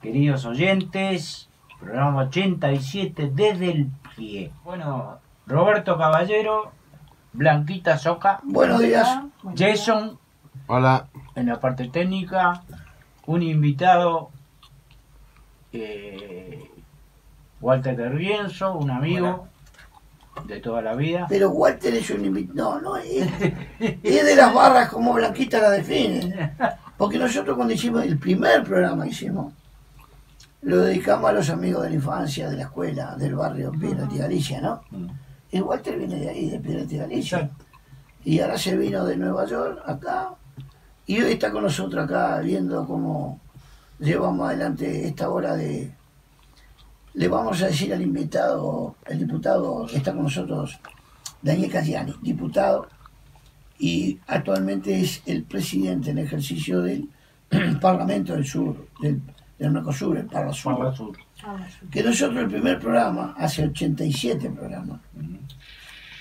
queridos oyentes, programa 87 desde el pie. Bueno, Roberto Caballero, Blanquita Soca. Buenos días. Jason. Hola. En la parte técnica, un invitado, Walter de Rienzo, un amigo de toda la vida. Pero Walter es un invitado, no, es de las barras como Blanquita la define. Porque nosotros cuando hicimos el primer programa que hicimos, lo dedicamos a los amigos de la infancia, de la escuela, del barrio Piedras de Galicia, ¿no? Y Walter viene de ahí, de Piedras de Galicia. Exacto. Y ahora se vino de Nueva York acá. Y hoy está con nosotros acá viendo cómo llevamos adelante esta hora de... Le vamos a decir al invitado, el diputado, está con nosotros, Daniel Cayani, diputado, y actualmente es el presidente en ejercicio del Parlamento del Sur, del Mercosur, el Parlasur. Que nosotros el primer programa, hace 87 programas,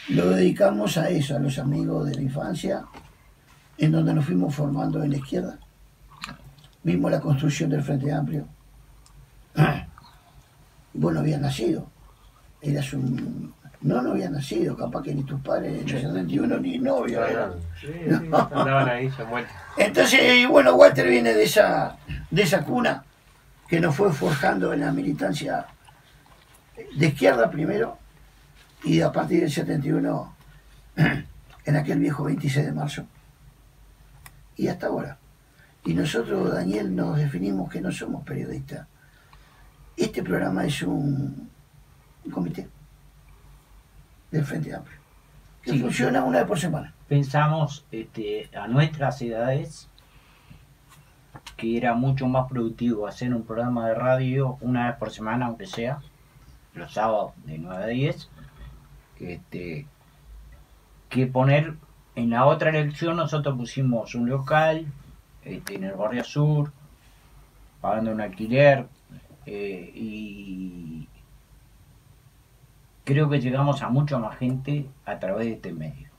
lo dedicamos a eso, a los amigos de la infancia, en donde nos fuimos formando en la izquierda. Vimos la construcción del Frente Amplio. Vos no habías nacido. Eras un... No habías nacido, capaz que ni tus padres en el 71 ni novio eran. Sí, andaban ahí ya muertos. Entonces, bueno, Walter viene de esa cuna que nos fue forjando en la militancia de izquierda primero y a partir del 71 en aquel viejo 26 de marzo y hasta ahora. Y nosotros, Daniel, nos definimos que no somos periodistas. Este programa es un comité del Frente Amplio que Sí. funciona una vez por semana. Pensamos a nuestras edades que era mucho más productivo hacer un programa de radio una vez por semana, aunque sea los sábados de 9 a 10, que poner en la otra elección. Nosotros pusimos un local en el barrio sur, pagando un alquiler, y creo que llegamos a mucha más gente a través de este medio,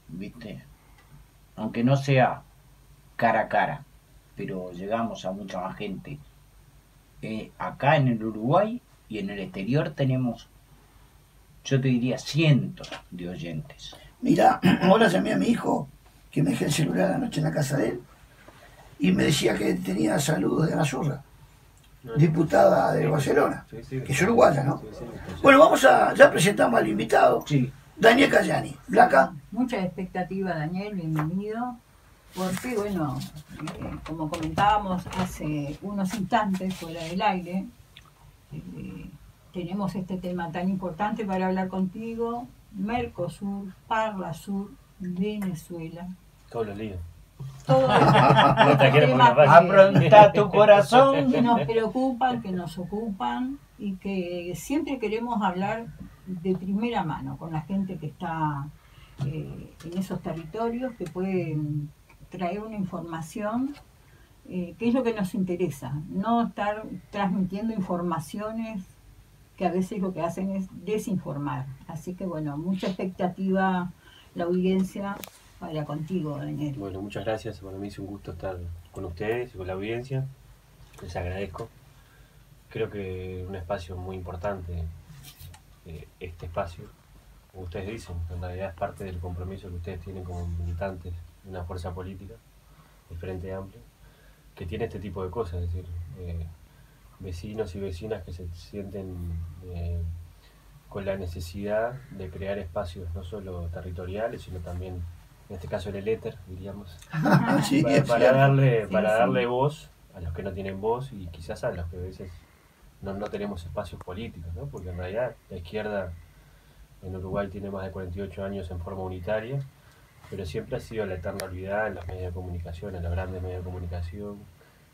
¿viste? Aunque no sea cara a cara, pero llegamos a mucha más gente. Acá en el Uruguay y en el exterior tenemos, yo te diría, cientos de oyentes. Mira, ahora llamé a mi hijo, que me dejé el celular anoche en la casa de él, y me decía que tenía saludos de Ana Zurra, diputada de Barcelona, que es uruguaya, ¿no? Bueno, ya presentamos al invitado, Sí. Daniel Cayani. Blanca. Mucha expectativa, Daniel, bienvenido. Porque, bueno, como comentábamos hace unos instantes fuera del aire, tenemos este tema tan importante para hablar contigo: Mercosur, Parlasur, Venezuela. Todos los líos. Todos los No te quiero temas poner Afronta tu corazón. que nos preocupan, que nos ocupan y que siempre queremos hablar de primera mano con la gente que está en esos territorios, que pueden traer una información que es lo que nos interesa, no estar transmitiendo informaciones que a veces lo que hacen es desinformar. Así que bueno, mucha expectativa la audiencia para contigo, Daniel. Bueno, muchas gracias. Para mí es un gusto estar con ustedes y con la audiencia. Les agradezco. Creo que un espacio muy importante, este espacio, como ustedes dicen, en realidad es parte del compromiso que ustedes tienen como militantes de una fuerza política, el Frente Amplio, que tiene este tipo de cosas, es decir, vecinos y vecinas que se sienten con la necesidad de crear espacios no solo territoriales, sino también, en este caso, en el éter, diríamos, Sí, para darle Sí. voz a los que no tienen voz y quizás a los que a veces no tenemos espacios políticos, ¿no? Porque en realidad la izquierda en Uruguay tiene más de 48 años en forma unitaria, pero siempre ha sido la eterna olvidada en los medios de comunicación, en los grandes medios de comunicación,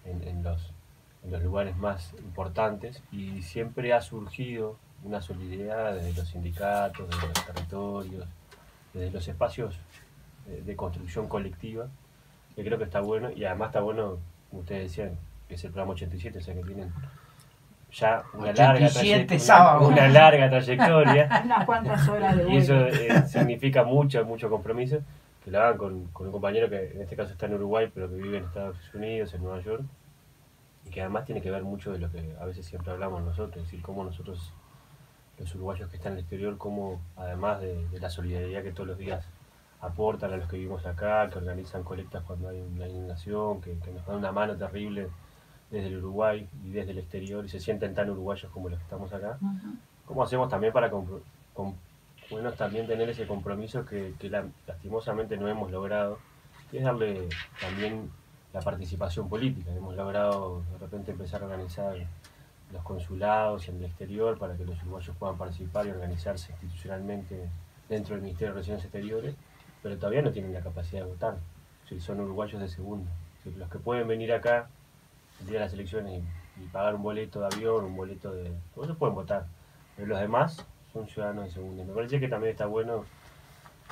en los lugares más importantes, y siempre ha surgido una solidaridad desde los sindicatos, desde los territorios, desde los espacios de construcción colectiva, que creo que está bueno, y además está bueno, como ustedes decían, que es el programa 87, o sea que tienen ya una 87 sábados. una larga trayectoria, Unas cuantas horas de y eso vuelo. significa mucho compromiso, que lo hagan con un compañero que en este caso está en Uruguay, pero que vive en Estados Unidos, en Nueva York, y que además tiene que ver mucho de lo que a veces siempre hablamos nosotros, es decir, cómo nosotros, los uruguayos que están en el exterior, cómo además de la solidaridad que todos los días aportan a los que vivimos acá, que organizan colectas cuando hay una inundación, que nos dan una mano terrible desde el Uruguay y desde el exterior y se sienten tan uruguayos como los que estamos acá, ¿cómo hacemos también para bueno, también tener ese compromiso que lastimosamente no hemos logrado, que es darle también la participación política? Hemos logrado de repente empezar a organizar los consulados en el exterior para que los uruguayos puedan participar y organizarse institucionalmente dentro del Ministerio de Relaciones Exteriores, pero todavía no tienen la capacidad de votar. Sí, son uruguayos de segunda. Sí, los que pueden venir acá el día de las elecciones y pagar un boleto de avión, un boleto de... todos ellos pueden votar, pero los demás son ciudadanos de segunda. Me parece que también está bueno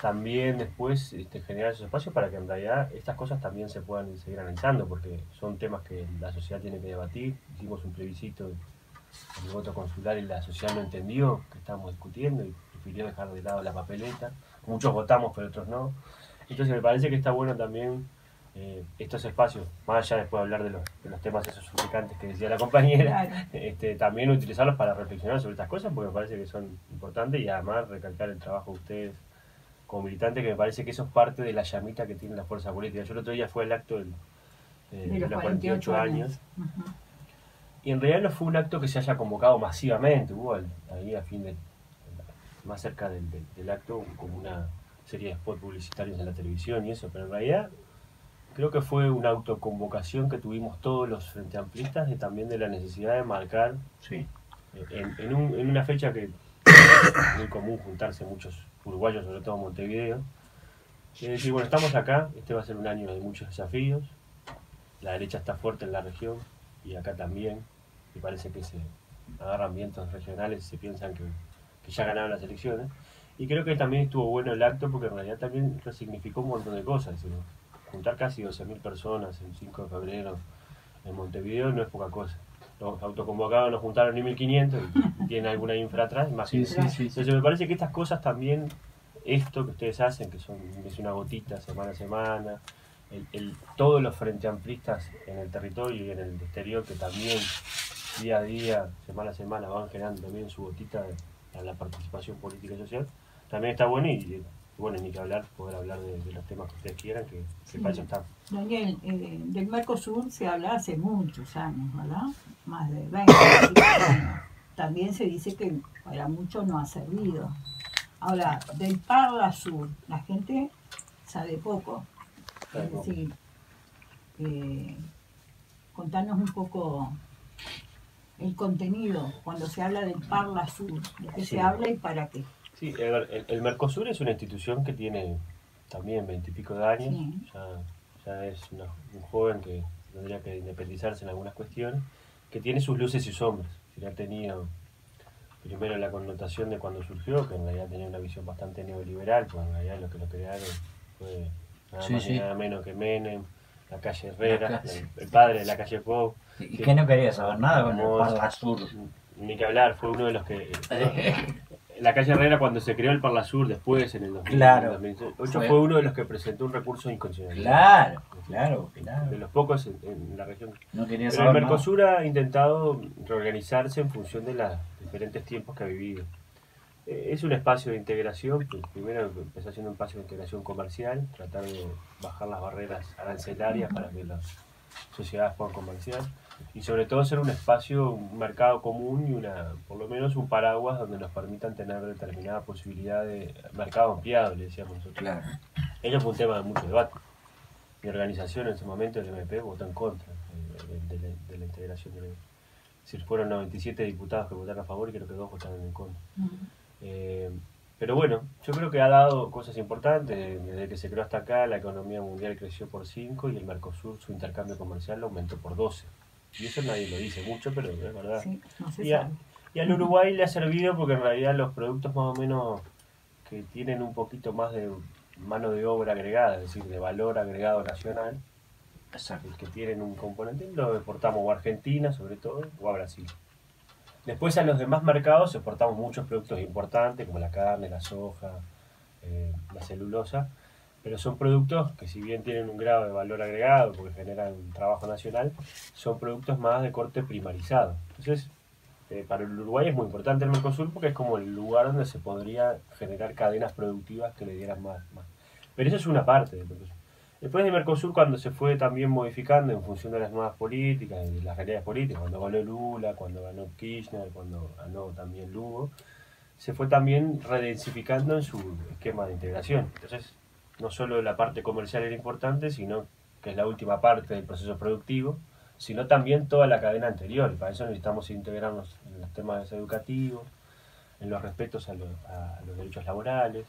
también después generar esos espacios para que en realidad estas cosas también se puedan seguir analizando, porque son temas que la sociedad tiene que debatir. Hicimos un plebiscito el voto consular y la sociedad no entendió que estábamos discutiendo y prefirió dejar de lado la papeleta. Muchos votamos, pero otros no. Entonces me parece que está bueno también estos espacios, más allá después de hablar de los temas esos suplicantes que decía la compañera, Claro. también utilizarlos para reflexionar sobre estas cosas, porque me parece que son importantes, y además recalcar el trabajo de ustedes como militantes, que me parece que eso es parte de la llamita que tiene la fuerza política. Yo el otro día fue el acto De de los los 48 años. Ujú. Y en realidad no fue un acto que se haya convocado masivamente, hubo ahí más cerca del acto como una serie de spots publicitarios en la televisión y eso, pero en realidad creo que fue una autoconvocación que tuvimos todos los frente amplistas y también de la necesidad de marcar Sí. en una fecha que es muy común juntarse muchos uruguayos, sobre todo en Montevideo, y decir, bueno, estamos acá, este va a ser un año de muchos desafíos, la derecha está fuerte en la región y acá también, y parece que se agarran vientos regionales y se piensan que ya ganaron las elecciones. Y creo que también estuvo bueno el acto porque en realidad también significó un montón de cosas. ¿Sí? Juntar casi 12.000 personas el 5 de febrero en Montevideo no es poca cosa. Los autoconvocados nos juntaron ni 1.500 y tienen alguna infra atrás, Sí, imagínense. sí, sí. Entonces me parece que estas cosas también, esto que ustedes hacen, que es una gotita semana a semana, todos los frente amplistas en el territorio y en el exterior que también día a día, semana a semana van generando también su gotita a la participación política y social, también está bueno y bueno, ni que hablar, poder hablar de los temas que ustedes quieran, que para eso están. Daniel, del Mercosur se habla hace muchos años, ¿verdad? Más de 20 años. También se dice que para mucho no ha servido. Ahora, del Parla Sur, la gente sabe poco. Es decir, contanos un poco el contenido cuando se habla del Parla Sur, de qué Sí. se habla y para qué. Sí, el Mercosur es una institución que tiene también 20 y pico de años, Sí. ya es un joven que tendría que independizarse en algunas cuestiones, que tiene sus luces y sombras. Ha tenido primero la connotación de cuando surgió, que en realidad tenía una visión bastante neoliberal, pues en realidad lo que lo crearon fue nada Sí, más sí. ni nada menos que Menem, la calle Herrera, La calle. el padre de la calle Pou. ¿Y que no quería saber nada con el Parla Sur? Ni que hablar, fue uno de los que... La calle Herrera, cuando se creó el Parla Sur después, en el 2000, Claro. 2008, fue uno de los que presentó un recurso de inconstitucionalidad. Claro, claro. De los pocos en la región. No quería Pero el saber nada. Mercosur ha intentado reorganizarse en función de los diferentes tiempos que ha vivido. Es un espacio de integración, pues, primero empezó siendo un espacio de integración comercial, tratar de bajar las barreras arancelarias para que las sociedades puedan comerciar, y sobre todo ser un espacio, un mercado común y por lo menos un paraguas donde nos permitan tener determinada posibilidad de mercado ampliado, le decíamos nosotros. Claro. Ello fue un tema de mucho debate. Mi organización en ese momento, el MP, votó en contra de la integración. Es decir, fueron 97 diputados que votaron a favor y creo que 2 votaron en contra. Pero bueno, yo creo que ha dado cosas importantes. Desde que se creó hasta acá, la economía mundial creció por 5 y el Mercosur, su intercambio comercial, lo aumentó por 12. Y eso nadie lo dice mucho, pero es verdad. Sí, no se Y, sabe. y al Uruguay le ha servido porque en realidad los productos más o menos que tienen un poquito más de mano de obra agregada, es decir, de valor agregado nacional, Exacto. que tienen un componente, lo exportamos o a Argentina sobre todo, o a Brasil. Después a los demás mercados exportamos muchos productos importantes como la carne, la soja, la celulosa, pero son productos que si bien tienen un grado de valor agregado porque generan trabajo nacional, son productos más de corte primarizado. Entonces, para el Uruguay es muy importante el Mercosur porque es como el lugar donde se podría generar cadenas productivas que le dieran más. Pero eso es una parte del Mercosur. Después de Mercosur, cuando se fue también modificando en función de las nuevas políticas y las realidades políticas, cuando ganó Lula, cuando ganó Kirchner, cuando ganó también Lugo, se fue también redensificando en su esquema de integración. Entonces, no solo la parte comercial era importante, sino que es la última parte del proceso productivo, sino también toda la cadena anterior. Y para eso necesitamos integrarnos en los temas educativos, en los respetos a los derechos laborales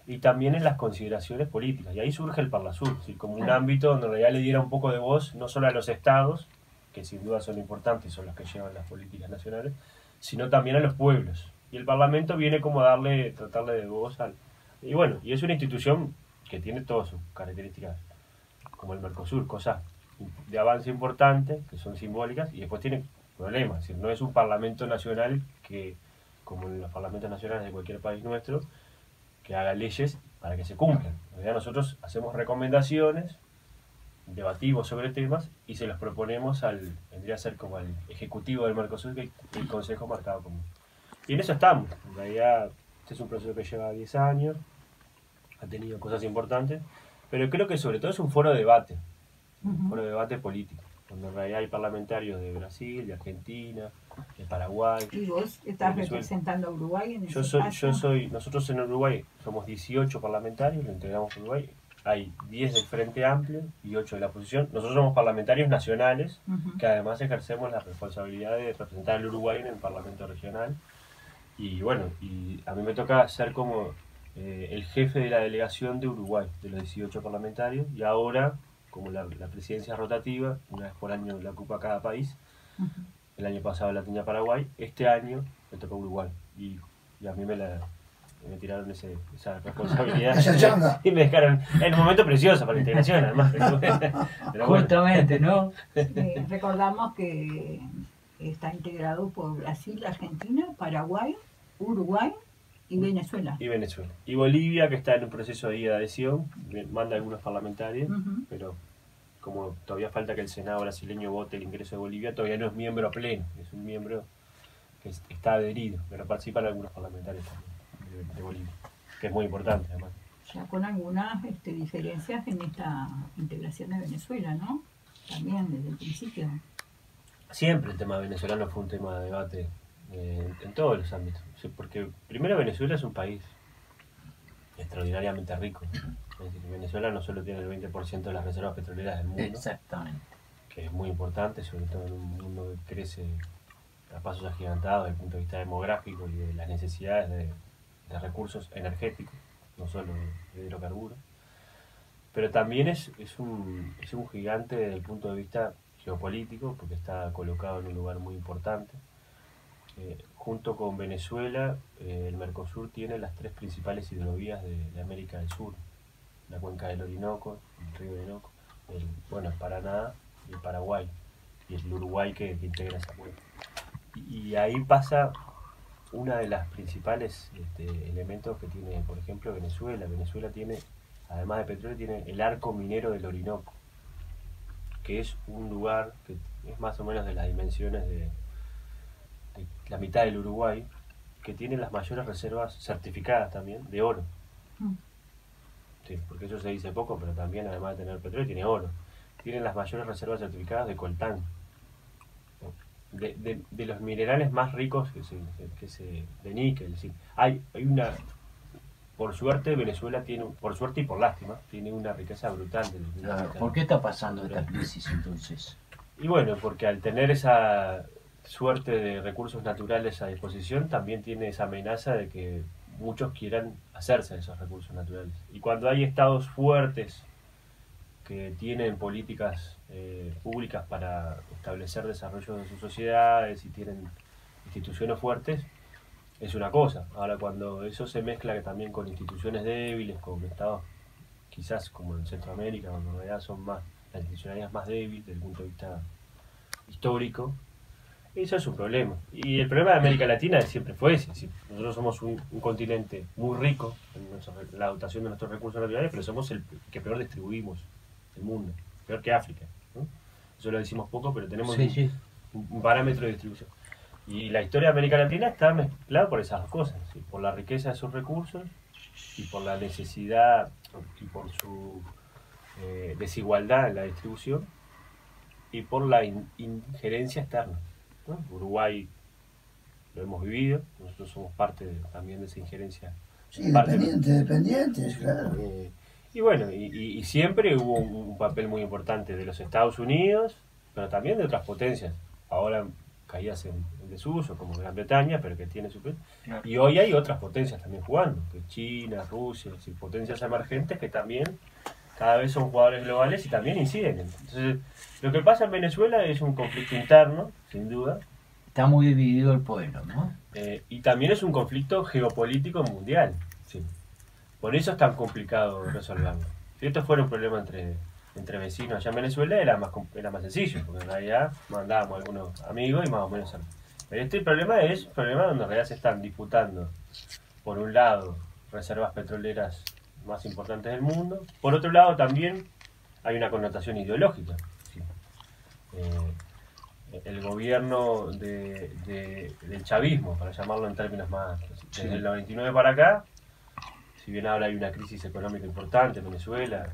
y también en las consideraciones políticas. Y ahí surge el Parlasur, es decir, como un ámbito donde en realidad le diera un poco de voz, no solo a los estados, que sin duda son importantes y son los que llevan las políticas nacionales, sino también a los pueblos. Y el Parlamento viene como a tratarle de voz al... Y bueno, y es una institución que tiene todas sus características, como el Mercosur, cosas de avance importante, que son simbólicas, y después tiene problemas. Es decir, no es un Parlamento nacional que, como en los parlamentos nacionales de cualquier país nuestro, que haga leyes para que se cumplan. En realidad nosotros hacemos recomendaciones, debatimos sobre temas y se los proponemos vendría a ser como al ejecutivo del Mercosur, que el Consejo Marcado Común. Y en eso estamos. En realidad este es un proceso que lleva 10 años, ha tenido cosas importantes, pero creo que sobre todo es un foro de debate, un foro de debate político, donde en realidad hay parlamentarios de Brasil, de Argentina, de Paraguay. ¿Y vos estás representando a Uruguay en ese Nosotros en Uruguay somos 18 parlamentarios, lo integramos a Uruguay. Hay 10 del Frente Amplio y 8 de la oposición. Nosotros somos parlamentarios nacionales, que además ejercemos la responsabilidad de representar al Uruguay en el Parlamento Regional. Y bueno, y a mí me toca ser como el jefe de la delegación de Uruguay, de los 18 parlamentarios, y ahora, como la presidencia rotativa, una vez por año la ocupa cada país, el año pasado la tenía Paraguay, este año me tocó Uruguay, y a mí me tiraron esa responsabilidad. Esa changa. Y me dejaron en un momento precioso para la integración, además. Pero bueno. Justamente, ¿no? Recordamos que está integrado por Brasil, Argentina, Paraguay, Uruguay y Venezuela. Y Bolivia, que está en un proceso ahí de adhesión, manda algunos parlamentarios, pero como todavía falta que el Senado brasileño vote el ingreso de Bolivia, todavía no es miembro pleno, es un miembro que está adherido, pero participan algunos parlamentarios también de Bolivia, que es muy importante además. Ya con algunas diferencias en esta integración de Venezuela, ¿no? También desde el principio. Siempre el tema venezolano fue un tema de debate en todos los ámbitos, porque primero Venezuela es un país extraordinariamente rico. Es decir, Venezuela no solo tiene el 20% de las reservas petroleras del mundo, Exactamente. que es muy importante, sobre todo en un mundo que crece a pasos agigantados desde el punto de vista demográfico y de las necesidades de recursos energéticos, no solo de hidrocarburos, pero también es un gigante desde el punto de vista geopolítico, porque está colocado en un lugar muy importante. Junto con Venezuela, el Mercosur tiene las 3 principales hidrovías de América del Sur: la cuenca del Orinoco, el río Orinoco, el Paraná y el Paraguay, y el Uruguay que integra esa cuenca. Y ahí pasa una de las principales elementos que tiene, por ejemplo, Venezuela. Venezuela tiene, además de petróleo, tiene el arco minero del Orinoco, que es un lugar que es más o menos de las dimensiones de la mitad del Uruguay, que tiene las mayores reservas certificadas también de oro. Sí, porque eso se dice poco, pero también además de tener petróleo tiene oro. Tienen las mayores reservas certificadas de coltán, de los minerales más ricos de níquel. Sí. Hay una, por suerte Venezuela tiene, por suerte y por lástima, tiene una riqueza brutal de Claro. ¿Por qué está pasando esta crisis entonces? Y bueno, porque al tener esa suerte de recursos naturales a disposición, también tiene esa amenaza de que muchos quieran hacerse de esos recursos naturales. Y cuando hay estados fuertes que tienen políticas públicas para establecer desarrollo de sus sociedades y tienen instituciones fuertes, es una cosa. Ahora, cuando eso se mezcla también con instituciones débiles, con estados quizás como en Centroamérica, donde en realidad son más, la institucionalidad es más débil desde el punto de vista histórico, Eso es un problema. Y el problema de América Latina siempre fue ese. Nosotros somos un continente muy rico en la dotación de nuestros recursos naturales, pero somos el que peor distribuimos el mundo, peor que África, ¿no? Eso lo decimos poco, pero tenemos Sí, sí. un parámetro de distribución. Y la historia de América Latina está mezclada por esas dos cosas, ¿sí? Por la riqueza de sus recursos y por la necesidad y por su desigualdad en la distribución y por la injerencia externa, ¿no? Uruguay lo hemos vivido, nosotros somos parte también de esa injerencia. Sí, dependientes, claro. Y bueno, y siempre hubo un papel muy importante de los Estados Unidos, pero también de otras potencias, ahora caídas en desuso, como Gran Bretaña, pero que tiene su... Claro. Y hoy hay otras potencias también jugando, que China, Rusia, es decir, potencias emergentes que también cada vez son jugadores globales y también inciden. Entonces, lo que pasa en Venezuela es un conflicto interno, sin duda. Está muy dividido el pueblo, ¿no? Y también es un conflicto geopolítico mundial. Sí. Por eso es tan complicado resolverlo. Si esto fuera un problema entre vecinos allá en Venezuela, era más sencillo, porque en realidad mandábamos algunos amigos y más o menos... Pero este problema es un problema donde en realidad se están disputando, por un lado, reservas petroleras más importantes del mundo, por otro lado también hay una connotación ideológica. ¿Sí? El gobierno del chavismo, para llamarlo en términos más... Desde el 99 para acá, si bien ahora hay una crisis económica importante en Venezuela,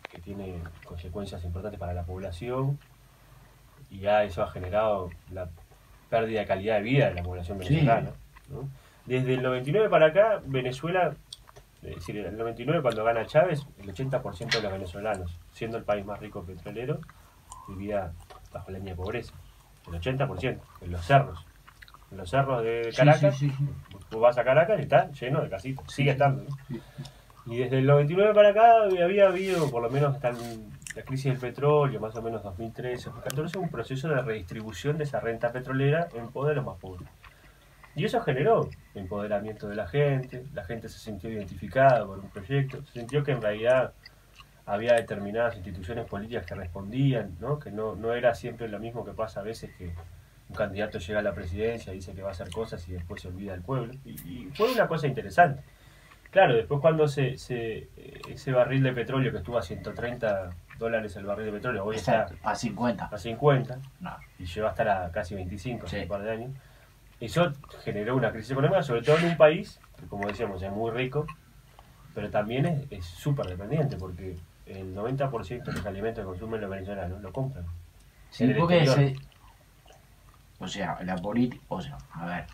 que tiene consecuencias importantes para la población, y ya eso ha generado la pérdida de calidad de vida de la población venezolana, ¿no? Desde el 99 para acá, Venezuela, es decir, en el 99 cuando gana Chávez, el 80% de los venezolanos, siendo el país más rico petrolero, vivía bajo la línea de pobreza. El 80%, en los cerros. En los cerros de Caracas, Sí. vos vas a Caracas y está lleno de casitas, sigue estando, ¿no? Y desde el 99 para acá había habido, por lo menos hasta la crisis del petróleo, más o menos 2013, 2014, un proceso de redistribución de esa renta petrolera en poder de los más pobres. Y eso generó empoderamiento de la gente se sintió identificada por un proyecto, se sintió que en realidad había determinadas instituciones políticas que respondían, ¿no? Que no era siempre lo mismo que pasa a veces, que un candidato llega a la presidencia, dice que va a hacer cosas y después se olvida del pueblo. Y fue una cosa interesante. Claro, después cuando ese barril de petróleo que estuvo a $130 el barril de petróleo, hoy está A 50. a 50 No. y llegó a estar a casi 25 hace Sí. un par de años, eso generó una crisis económica, sobre todo en un país que, como decíamos, es muy rico, pero también es súper dependiente, porque el 90% de los alimentos que consumen los venezolanos lo compran. Sí, En el porque exterior. o sea, la política, a ver,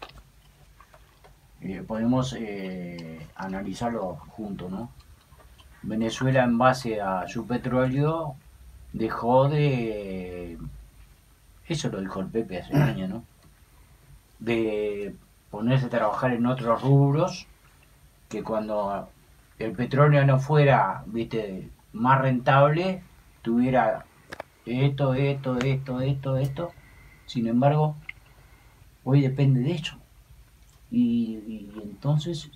podemos analizarlo juntos, ¿no? Venezuela, en base a su petróleo, dejó de, eso lo dijo el Pepe hace un año, ¿no? De ponerse a trabajar en otros rubros, que cuando el petróleo no fuera, viste, más rentable, tuviera esto. Sin embargo, hoy depende de eso. Y entonces,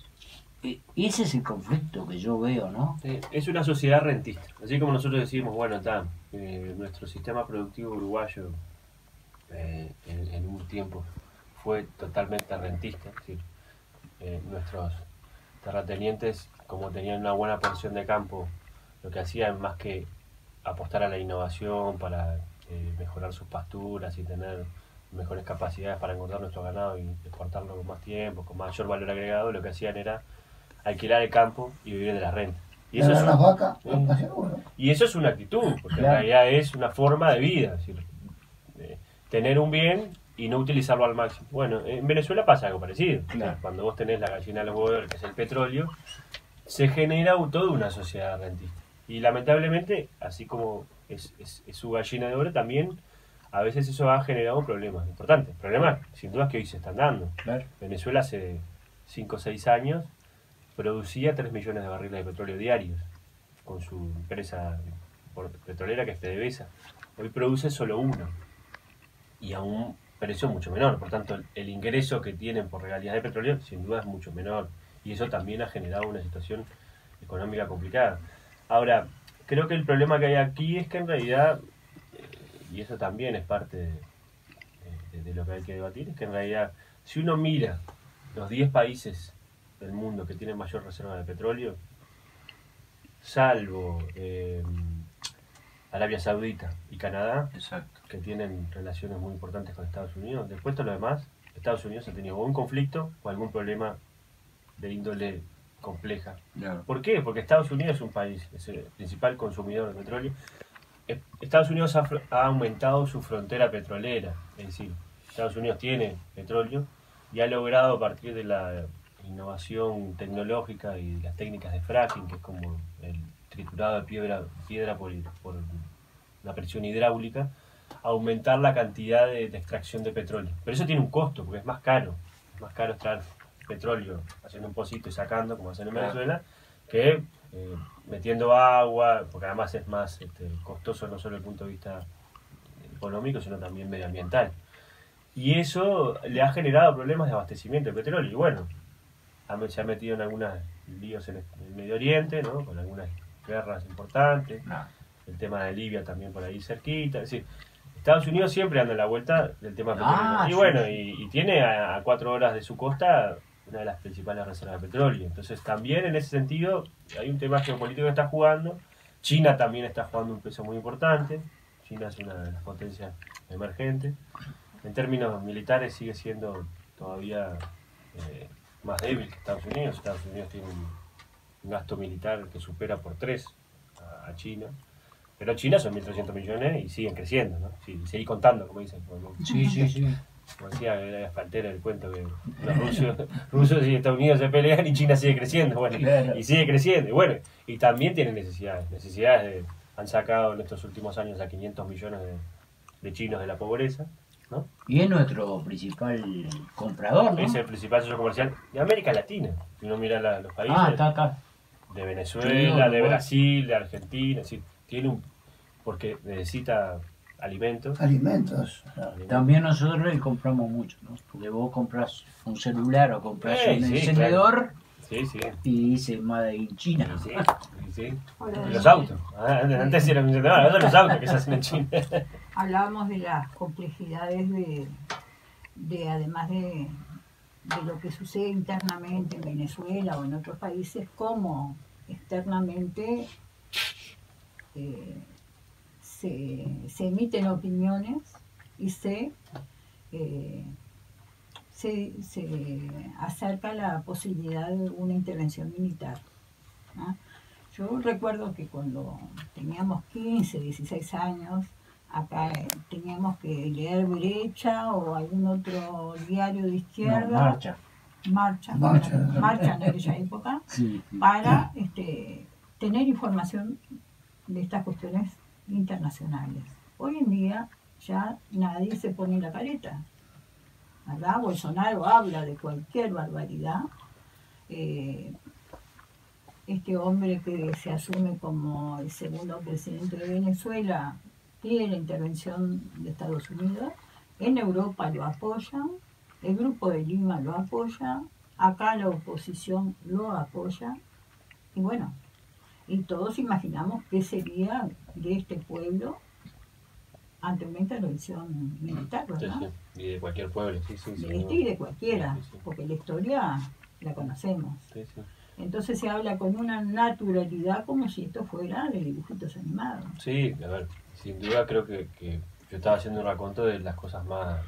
ese es el conflicto que yo veo, ¿no? Es una sociedad rentista. Así como nosotros decimos, bueno, está, nuestro sistema productivo uruguayo en un tiempo fue totalmente rentista. Es decir, nuestros terratenientes, como tenían una buena porción de campo, lo que hacían más que apostar a la innovación para mejorar sus pasturas y tener mejores capacidades para engordar nuestro ganado y exportarlo con más tiempo, con mayor valor agregado, lo que hacían era alquilar el campo y vivir de la renta. Y eso, las vacas, y eso es una actitud, porque Claro. en realidad es una forma de vida, es decir, tener un bien y no utilizarlo al máximo. Bueno, en Venezuela pasa algo parecido. Claro. Cuando vos tenés la gallina de los huevos, que es el petróleo, se genera toda una sociedad rentista. Y lamentablemente, así como es su gallina de oro, también a veces eso ha generado problemas importantes. Problemas, sin duda, que hoy se están dando. Claro. Venezuela hace 5 o 6 años producía 3 millones de barriles de petróleo diarios con su empresa petrolera, que es PDVSA. Hoy produce solo 1 y a un precio mucho menor. Por tanto, el ingreso que tienen por regalías de petróleo sin duda es mucho menor, y eso también ha generado una situación económica complicada. Ahora, creo que el problema que hay aquí es que en realidad, y eso también es parte de de lo que hay que debatir es que en realidad, si uno mira los 10 países del mundo que tienen mayor reserva de petróleo, salvo Arabia Saudita y Canadá, Exacto. que tienen relaciones muy importantes con Estados Unidos, después todo lo demás, Estados Unidos ha tenido o un conflicto o algún problema de índole compleja. Claro. ¿Por qué? Porque Estados Unidos es un país, es el principal consumidor de petróleo. Estados Unidos ha aumentado su frontera petrolera, es decir, Estados Unidos tiene petróleo y ha logrado a partir de la innovación tecnológica y las técnicas de fracking, que es como el triturado de piedra por la presión hidráulica, aumentar la cantidad de extracción de petróleo. Pero eso tiene un costo, porque es más caro extraer petróleo haciendo un pocito y sacando, como hacen en Venezuela, que metiendo agua, porque además es más costoso no solo desde el punto de vista económico, sino también medioambiental. Y eso le ha generado problemas de abastecimiento de petróleo. Y bueno, se ha metido en algunos líos en el Medio Oriente, ¿no? Con algunas guerras importantes. No. El tema de Libia también por ahí cerquita. Es decir, Estados Unidos siempre anda en la vuelta del tema petrolero. Y sí, bueno, sí. y tiene a 4 horas de su costa una de las principales reservas de petróleo. Entonces también en ese sentido hay un tema geopolítico que está jugando. China también está jugando un peso muy importante. China es una de las potencias emergentes. En términos militares sigue siendo todavía más débil que Estados Unidos. Estados Unidos tiene un gasto militar que supera por 3 a China. Pero China son 1.300 millones y siguen creciendo, ¿no? Sí, seguí contando, como dicen. Sí, sí, sí. Como decía, era la faltera del cuento que los rusos y Estados Unidos se pelean y China sigue creciendo. Bueno, Claro. y sigue creciendo. Y bueno, y también tienen necesidades han sacado en estos últimos años a 500 millones de chinos de la pobreza, ¿no? Y es nuestro principal comprador, ¿no? Es el principal socio comercial de América Latina. Si uno mira los países Está acá. de Sí, Venezuela, Uruguay. de Brasil, de Argentina, es decir, porque necesita alimentos. Alimentos. También nosotros le compramos mucho, ¿no? Porque vos compras un celular o compras un Sí, encendedor Sí, sí. y dice Made in China. Sí, sí. Hola. Y los autos. Antes era un encendedor, ahora son los autos que se hacen en China. Hablábamos de las complejidades además de lo que sucede internamente en Venezuela o en otros países, como externamente se emiten opiniones y se acerca la posibilidad de una intervención militar, ¿no? Yo recuerdo que cuando teníamos 15, 16 años, acá teníamos que leer Brecha o algún otro diario de izquierda. No, marcha. Marcha en aquella época, Sí. para tener información de estas cuestiones internacionales. Hoy en día ya nadie se pone en la careta, ¿verdad? Bolsonaro habla de cualquier barbaridad. Este hombre que se asume como el segundo presidente de Venezuela pide la intervención de Estados Unidos. En Europa lo apoyan, el Grupo de Lima lo apoya, acá la oposición lo apoya, y bueno, y todos imaginamos qué sería de este pueblo ante una intervención militar, Sí, ¿verdad? sí. Y de cualquier pueblo, sí, sí. De este y de cualquiera, Sí, sí. porque la historia la conocemos. Sí, sí. Entonces se habla con una naturalidad como si esto fuera de dibujitos animados. Sí, a ver, sin duda creo que yo estaba haciendo un raconto de las cosas más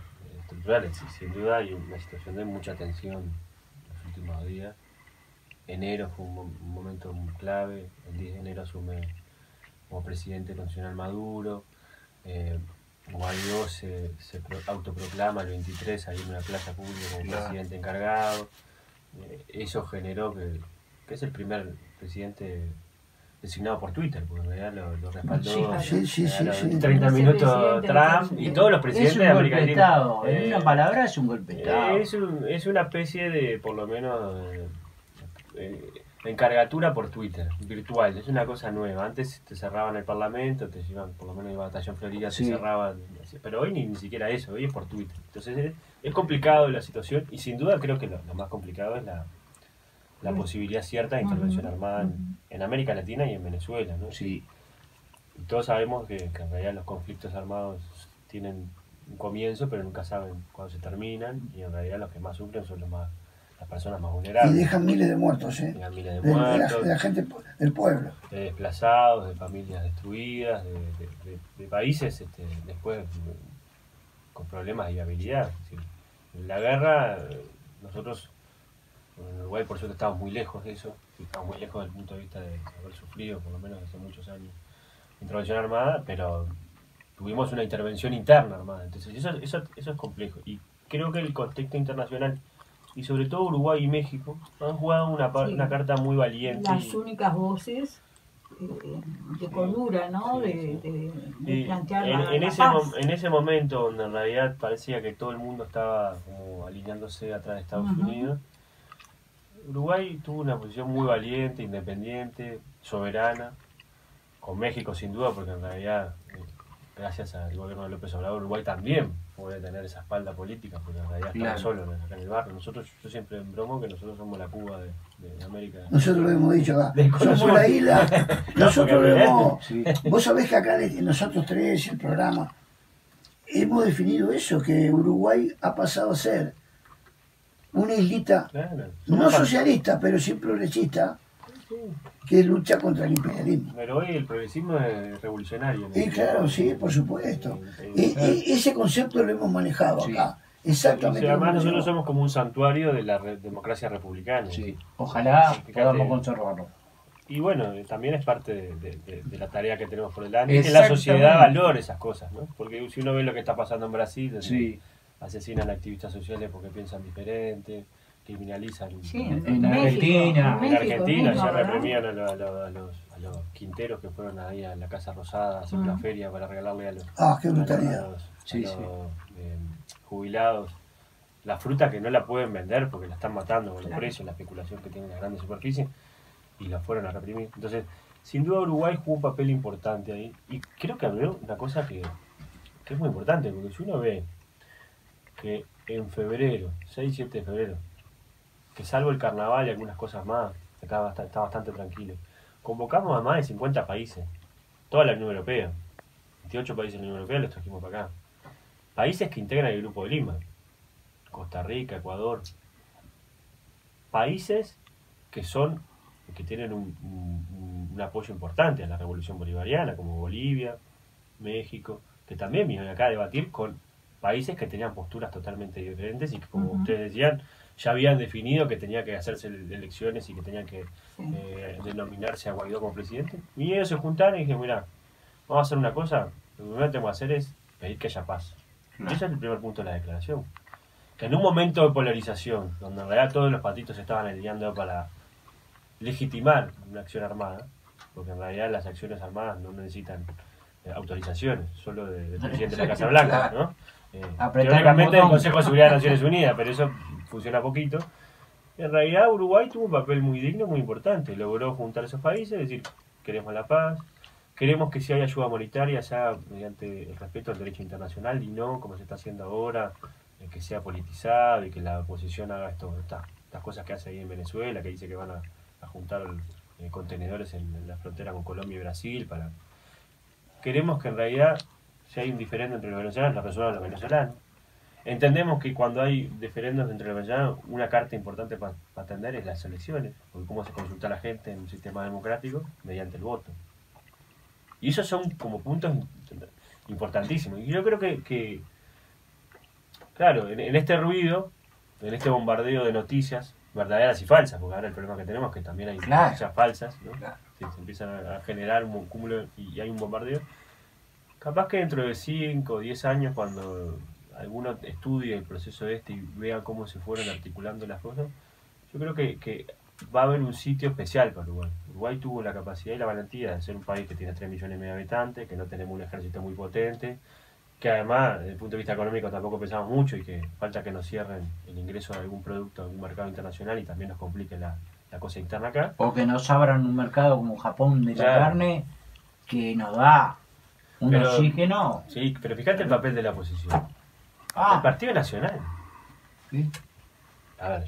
estructurales. Y sin duda hay una situación de mucha tensión en los últimos días. Enero fue un momento muy clave. El 10 de enero asume como presidente nacional Maduro. Guaidó se autoproclama el 23 ahí en una plaza pública como Claro. presidente encargado. Eso generó que es el primer presidente designado por Twitter, porque en realidad lo respaldó Sí, a los sí. 30 minutos Vicepresidente de Trump Estados y Unidos. todos los Es presidentes un de América golpe de Latina. Estado. En una palabra es un golpe de Estado. Es una especie de, por lo menos, encargatura por Twitter, virtual. Es una cosa nueva. Antes te cerraban el Parlamento, te llevaban, por lo menos en Batallón Florida, Sí. te cerraban. Pero hoy ni siquiera eso, hoy es por Twitter. Entonces es complicado la situación y sin duda creo que lo más complicado es la posibilidad cierta de intervención armada en América Latina y en Venezuela, ¿no? Sí. Y todos sabemos que en realidad los conflictos armados tienen un comienzo, pero nunca saben cuándo se terminan, y en realidad los que más sufren son las personas más Y vulnerables. dejan miles de muertos, Dejan miles de de muertos, la gente del pueblo. de desplazados, de familias destruidas, de países después con problemas de viabilidad. Es decir, en la guerra, nosotros en Uruguay por suerte estamos muy lejos de eso, estamos muy lejos desde el punto de vista de haber sufrido, por lo menos hace muchos años, intervención armada, pero tuvimos una intervención interna armada. Entonces eso es complejo. Y creo que el contexto internacional, y sobre todo Uruguay y México, han jugado Sí. una carta muy valiente. Las únicas voces de cordura, ¿no? Sí, De Y plantear en la ese, paz. en ese momento, donde en realidad parecía que todo el mundo estaba como alineándose atrás de Estados Ujú. Unidos, Uruguay tuvo una posición muy valiente, independiente, soberana, con México sin duda, porque en realidad, gracias al gobierno de López Obrador, Uruguay también puede tener esa espalda política, porque en realidad Claro. estamos solos acá en el barrio. Yo siempre bromo que nosotros somos la Cuba de América. Nosotros lo hemos dicho acá. De Somos Colombo. la isla. Nosotros porque lo hemos. Sí. Vos sabés que acá nosotros tres, el programa, hemos definido eso, que Uruguay ha pasado a ser una islita, Claro, no somos socialista, pero sí progresista, sí. que lucha contra el imperialismo. Pero hoy el progresismo es revolucionario. ¿no? Y claro, sí, por supuesto. Eh, Ese concepto lo hemos manejado Sí. acá. O Exactamente. sea, lo además mismo. nosotros somos como un santuario de la democracia republicana. Sí. Ojalá Fíjate. podamos conservarlo. Y bueno, también es parte de la tarea que tenemos por delante, que la Exactamente. sociedad valore esas cosas, ¿no? Porque si uno ve lo que está pasando en Brasil, donde Sí. asesinan a activistas sociales porque piensan diferente, criminalizan. Sí, En México, Argentina. En México Argentina mismo, ya ¿verdad? reprimían a los quinteros que fueron ahí a la Casa Rosada a hacer una feria para regalarle a los, Ah, qué a brutalidad. los, Sí, a los, sí. jubilados la fruta que no la pueden vender porque la están matando con los Claro. precios, la especulación que tienen las grandes superficies, y la fueron a reprimir. Entonces, sin duda Uruguay jugó un papel importante ahí, y creo que abrió una cosa que es muy importante, porque si uno ve que en febrero, 6-7 de febrero, que salvo el carnaval y algunas cosas más, acá está bastante tranquilo, convocamos a más de 50 países, toda la Unión Europea, 28 países de la Unión Europea los trajimos para acá. Países que integran el Grupo de Lima, Costa Rica, Ecuador, países que tienen un apoyo importante a la revolución bolivariana, como Bolivia, México, que también vienen acá a debatir con países que tenían posturas totalmente diferentes y que, como ustedes decían, ya habían definido que tenía que hacerse elecciones y que tenían que denominarse a Guaidó como presidente. Y ellos se juntaron y dijeron, mira, vamos a hacer una cosa, lo primero que tengo que hacer es pedir que haya paz. Y ese es el primer punto de la declaración. Que en un momento de polarización, donde en realidad todos los patitos estaban alineando para legitimar una acción armada, porque en realidad las acciones armadas no necesitan autorizaciones, solo del presidente de la Casa Blanca, ¿no? Teóricamente del Consejo de Seguridad de Naciones Unidas, pero eso funciona poquito. En realidad Uruguay tuvo un papel muy digno, muy importante, logró juntar esos países, decir, queremos la paz, queremos que si hay ayuda monetaria sea mediante el respeto al derecho internacional y no como se está haciendo ahora, que sea politizado y que la oposición haga estas cosas que hace ahí en Venezuela, que dice que van a juntar contenedores en la frontera con Colombia y Brasil. Queremos que en realidad, si hay un diferendo entre los venezolanos, la resuelvan los venezolanos. Entendemos que cuando hay diferendos entre los venezolanos, una carta importante para atender es las elecciones, porque cómo se consulta a la gente en un sistema democrático mediante el voto. Y esos son como puntos importantísimos. Y yo creo que claro, en este ruido, en este bombardeo de noticias, verdaderas y falsas, porque ahora el problema que tenemos es que también hay noticias falsas, ¿no? Claro. Sí, se empiezan a generar un cúmulo y hay un bombardeo. Capaz que dentro de 5 o 10 años, cuando alguno estudie el proceso y vea cómo se fueron articulando las cosas, yo creo que va a haber un sitio especial para Uruguay. Uruguay tuvo la capacidad y la valentía de ser un país que tiene 3 millones y medio de habitantes, que no tenemos un ejército muy potente, que además, desde el punto de vista económico, tampoco pensamos mucho y que falta que nos cierren el ingreso de algún producto a algún mercado internacional y también nos complique la cosa interna acá. O que nos abran un mercado como Japón de la Claro. carne que nos da un oxígeno. Sí, pero fíjate el papel de la oposición. El Ah, Partido Nacional. sí. A ver,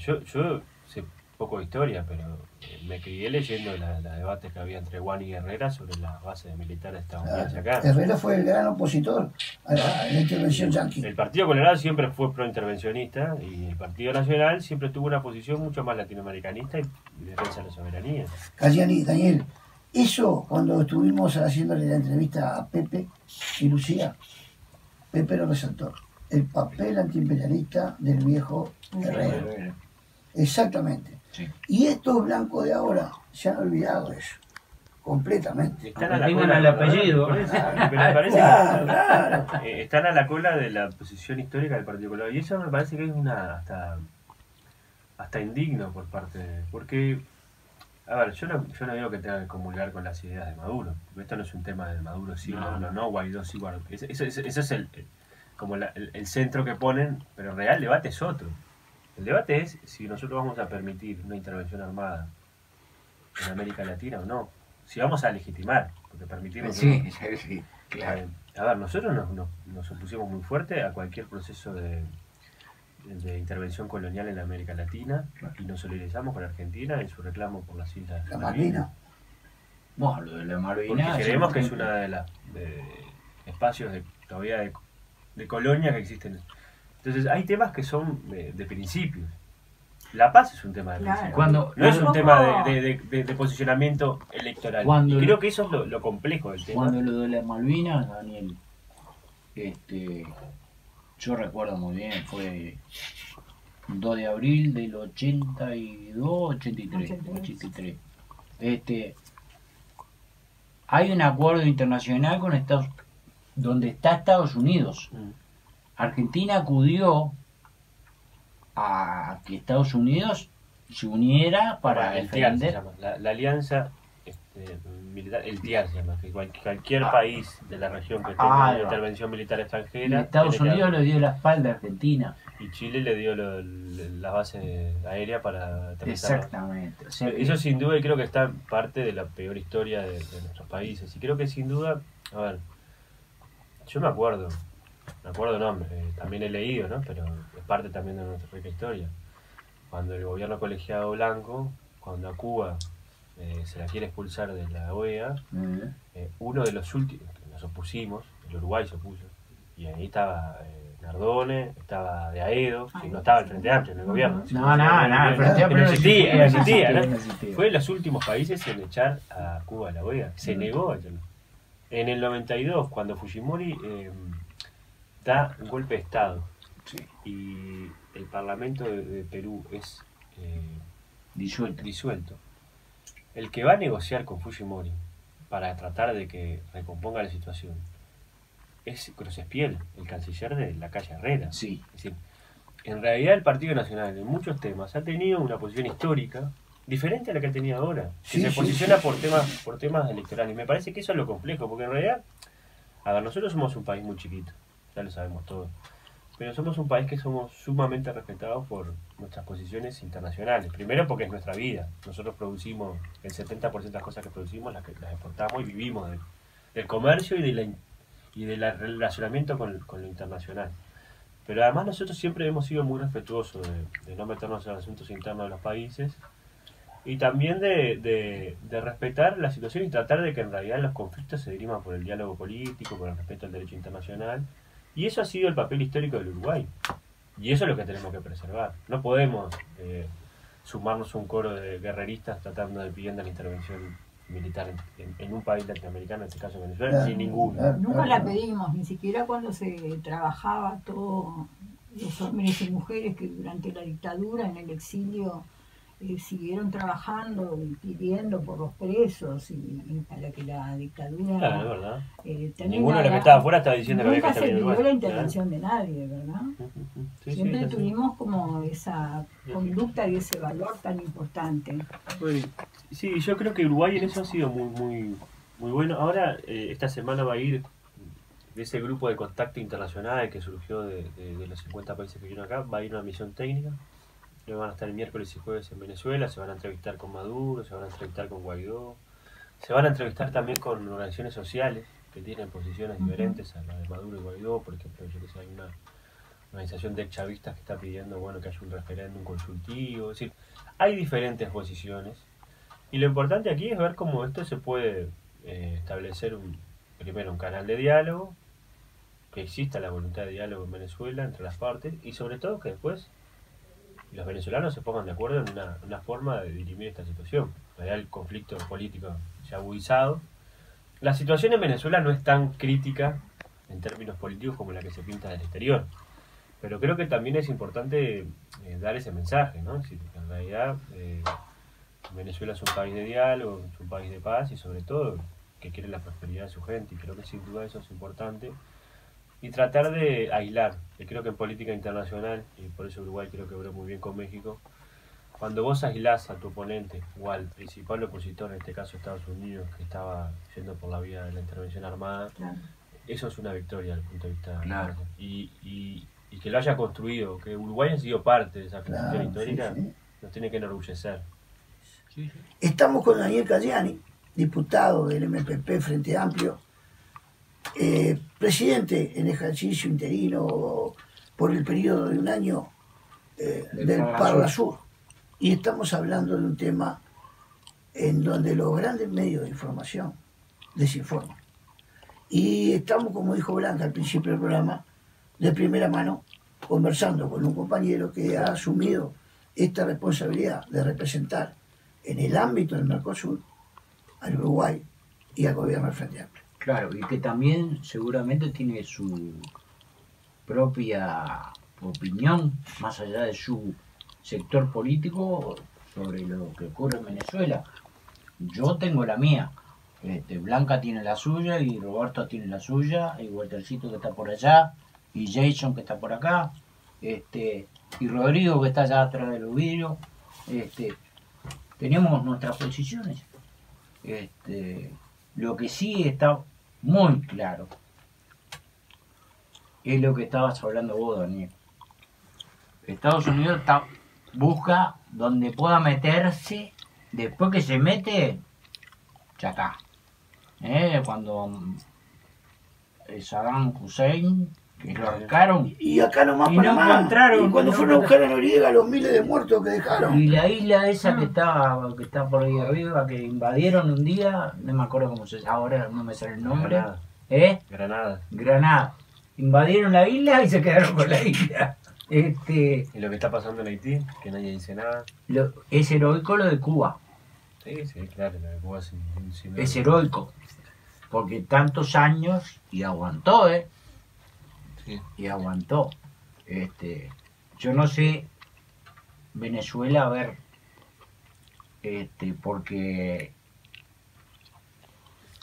poco de historia, pero me crié leyendo la debates que había entre Juan y Herrera sobre las bases militares estadounidenses acá. Herrera fue el gran opositor a la intervención yanqui. El Partido Colorado siempre fue pro-intervencionista y el Partido Nacional siempre tuvo una posición mucho más latinoamericanista y defensa de la soberanía. Caliani, Daniel, eso cuando estuvimos haciéndole la entrevista a Pepe y Lucía, Pepe lo resaltó. El papel antiimperialista del viejo Herrera. Exactamente. Sí. Y estos blancos de ahora se han olvidado de eso. Completamente. Están a la Tengan cola, el apellido. por eso, pero me parece Claro, claro. que están a la cola de la posición histórica del Partido Colorado. Y eso me parece que es una hasta indigno por parte de... Porque, a ver, yo no digo que tenga que comulgar con las ideas de Maduro. Porque esto no es un tema de Maduro sí, no, Guaidó sí, Guaidó. Ese es como el centro que ponen, pero el real debate es otro. El debate es si nosotros vamos a permitir una intervención armada en América Latina o no. Si vamos a legitimar, porque permitimos... Sí, claro. A ver, nosotros nos opusimos muy fuerte a cualquier proceso de intervención colonial en la América Latina y nos solidarizamos con Argentina en su reclamo por las islas La Malvina. Bueno, lo de la porque Malvinas. creemos que es uno de los espacios todavía de colonia que existen. Entonces hay temas que son de principios. La paz es un tema de Claro. principios. No es un tema de posicionamiento electoral. Cuando- y creo que eso es lo complejo del tema. Cuando lo de las Malvinas, Daniel, yo recuerdo muy bien, fue 2 de abril del 82, 83, 83. Hay un acuerdo internacional con donde está Estados Unidos. Mm. Argentina acudió a que Estados Unidos se uniera para el TIAR se defender. llama, la alianza militar, el TIAR se llama, que cualquier país de la región que tenga una intervención militar Y extranjera. Estados tiene que Unidos le dio la espalda a Argentina. y Chile le dio la base aérea para aterrizar. Exactamente. O sea que- Eso sin duda, y creo que está parte de la peor historia de nuestros países. Y creo que sin duda, a ver, yo me acuerdo no, también he leído, ¿no? Pero es parte también de nuestra rica historia. Cuando el gobierno colegiado blanco, cuando a Cuba se la quiere expulsar de la OEA, uno de los últimos que nos opusimos, el Uruguay se opuso, y ahí estaba Nardone, estaba de Aedo, que no estaba el Frente Amplio en el gobierno. No, el Frente No Amplio existía, ¿no? no existía. Fue de los últimos países en echar a Cuba a la OEA. Se negó a echarlo. En el 92, cuando Fujimori da un golpe de Estado Sí, y el Parlamento de Perú es disuelto. el que va a negociar con Fujimori para tratar de que recomponga la situación es Crocespiel, el canciller de la calle Herrera. Sí, Es decir, en realidad el Partido Nacional en muchos temas ha tenido una posición histórica diferente a la que tenía ahora. Sí, Se sí, posiciona sí. por temas electorales. Y me parece que eso es lo complejo, porque en realidad, a ver, nosotros somos un país muy chiquito, ya lo sabemos todos. Pero somos un país que somos sumamente respetados por nuestras posiciones internacionales. Primero porque es nuestra vida. Nosotros producimos, el 70% de las cosas que producimos las exportamos y vivimos del comercio y del relacionamiento con lo internacional. Pero además nosotros siempre hemos sido muy respetuosos de no meternos en los asuntos internos de los países y también de respetar la situación y tratar de que en realidad los conflictos se diriman por el diálogo político, por el respeto al derecho internacional. Y eso ha sido el papel histórico del Uruguay. Y eso es lo que tenemos que preservar. No podemos sumarnos a un coro de guerreristas tratando de pidiendo la intervención militar en un país latinoamericano, en este caso Venezuela, Claro, sin ninguno. claro. Nunca la pedimos, ni siquiera cuando se trabajaba todos los hombres y mujeres que durante la dictadura en el exilio siguieron trabajando y pidiendo por los presos y para que la dictadura Claro, es verdad. terminara. Ninguno de los que estaba afuera estaba diciendo que había que Nunca se intervenir en pidió Uruguay. la intervención de nadie, ¿verdad? Sí, Siempre sí, sí. tuvimos como esa conducta y ese valor tan importante. Sí, yo creo que Uruguay en eso ha sido muy bueno. Ahora, esta semana va a ir de ese grupo de contacto internacional que surgió de los 50 países que vinieron acá, va a ir una misión técnica. Van a estar el miércoles y jueves en Venezuela, se van a entrevistar con Maduro, se van a entrevistar con Guaidó, se van a entrevistar también con organizaciones sociales que tienen posiciones diferentes a las de Maduro y Guaidó. Por ejemplo, yo que sé, hay organización de exchavistas que está pidiendo, bueno, que haya un referéndum consultivo. Es decir, hay diferentes posiciones. Y lo importante aquí es ver cómo esto se puede establecer primero un canal de diálogo, que exista la voluntad de diálogo en Venezuela entre las partes, y sobre todo que después los venezolanos se pongan de acuerdo en una forma de dirimir esta situación. Ya el conflicto político se ha agudizado. La situación en Venezuela no es tan crítica en términos políticos como la que se pinta del exterior. Pero creo que también es importante dar ese mensaje, ¿no? Es decir, que en realidad Venezuela es un país de diálogo, es un país de paz y sobre todo que quiere la prosperidad de su gente. Y creo que sin duda eso es importante. Y tratar de aislar, que creo que en política internacional, y por eso Uruguay creo que obró muy bien con México, cuando vos aislás a tu oponente o al principal opositor, en este caso Estados Unidos, que estaba yendo por la vía de la intervención armada, Claro. eso es una victoria desde el punto de vista Claro. y que lo haya construido, que Uruguay ha sido parte de esa construcción Claro, histórica, sí, sí. nos tiene que enorgullecer. Sí, sí. Estamos con Daniel Cayani, diputado del MPP Frente Amplio, presidente en ejercicio interino por el periodo de un año del Parla Sur. Y estamos hablando de un tema en donde los grandes medios de información desinforman. Y estamos, como dijo Blanca al principio del programa, de primera mano, conversando con un compañero que ha asumido esta responsabilidad de representar en el ámbito del Mercosur al Uruguay y al gobierno del Frente Amplio. Claro, y que también seguramente tiene su propia opinión, más allá de su sector político, sobre lo que ocurre en Venezuela. Yo tengo la mía. Blanca tiene la suya y Roberto tiene la suya, y Waltercito que está por allá, y Jason que está por acá, y Rodrigo que está allá atrás de los vidrios. Tenemos nuestras posiciones. Lo que sí está muy claro es lo que estabas hablando vos, Daniel. Estados Unidos busca donde pueda meterse, después que se mete, ya está. Cuando Saddam Hussein, que lo ahorcaron, Y acá nomás Y Panamá, no encontraron, y cuando no fueron a buscar a Noriega los miles de muertos que dejaron. y la isla esa que está por ahí arriba, que invadieron un día, no me acuerdo cómo se llama, ahora no me sale el nombre, Granada. Granada. Invadieron la isla y se quedaron con la isla. Y lo que está pasando en Haití, que nadie dice nada. Es heroico lo de Cuba, Sí, sí, claro, lo de Cuba sin es heroico, porque tantos años y aguantó, Sí. y aguantó. Yo no sé, Venezuela, a ver, porque